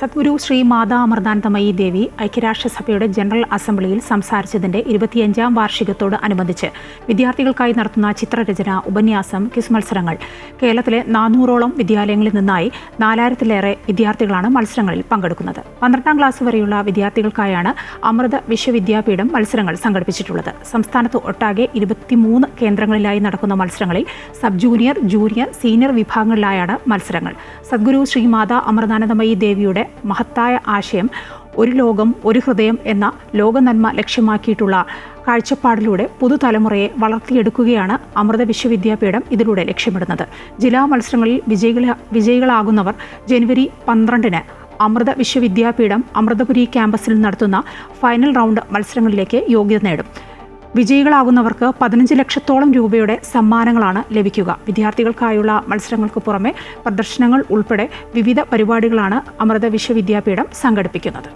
സദ്ഗുരു ശ്രീ മാതാ അമൃതാനന്ദമയി ദേവി ഐക്യരാഷ്ട്രസഭയുടെ ജനറൽ അസംബ്ലിയിൽ സംസാരിച്ചതിന്റെ 25ാം വാർഷികത്തോട് അനുബന്ധിച്ച് വിദ്യാർത്ഥികൾക്കായി നടത്തുന്ന ചിത്രരചന, ഉപന്യാസം, ക്വിസ് മത്സരങ്ങൾ. കേരളത്തിലെ 400ഓളം വിദ്യാലയങ്ങളിൽ നിന്നായി 4000-ലേറെ വിദ്യാർത്ഥികളാണ് മത്സരങ്ങളിൽ പങ്കെടുക്കുന്നത്. 12ാം ക്ലാസ് വരെയുള്ള വിദ്യാർത്ഥികൾക്കായാണ് അമൃത വിശ്വവിദ്യാപീഠം മത്സരങ്ങൾ സംഘടിപ്പിച്ചിട്ടുള്ളത്. സംസ്ഥാനത്ത് ഒട്ടാകെ 23 കേന്ദ്രങ്ങളിലായി നടക്കുന്ന മത്സരങ്ങളിൽ സബ് ജൂനിയർ, ജൂനിയർ, സീനിയർ വിഭാഗങ്ങളിലായാണ് മത്സരങ്ങൾ. സദ്ഗുരു ശ്രീ മാതാ അമൃതാനന്ദമയി ദേവിയുടെ മഹത്തായ ആശയം ഒരു ലോകം ഒരു ഹൃദയം എന്ന ലോകനന്മ ലക്ഷ്യമാക്കിയിട്ടുള്ള കാഴ്ചപ്പാടിലൂടെ പുതുതലമുറയെ വളർത്തിയെടുക്കുകയാണ് അമൃത വിശ്വവിദ്യാപീഠം ഇതിലൂടെ ലക്ഷ്യമിടുന്നത്. ജില്ലാ മത്സരങ്ങളിൽ വിജയികളാകുന്നവർ ജനുവരി 12-ന് അമൃത വിശ്വവിദ്യാപീഠം അമൃതപുരി ക്യാമ്പസിൽ നടത്തുന്ന ഫൈനൽ റൗണ്ട് മത്സരങ്ങളിലേക്ക് യോഗ്യത നേടും. വിജയികളാകുന്നവർക്ക് 15 ലക്ഷത്തോളം രൂപയുടെ സമ്മാനങ്ങളാണ് ലഭിക്കുക. വിദ്യാർത്ഥികൾക്കായുള്ള മത്സരങ്ങൾക്ക് പുറമെ പ്രദർശനങ്ങൾ ഉൾപ്പെടെ വിവിധ പരിപാടികളാണ് അമൃത വിശ്വവിദ്യാപീഠം സംഘടിപ്പിക്കുന്നത്.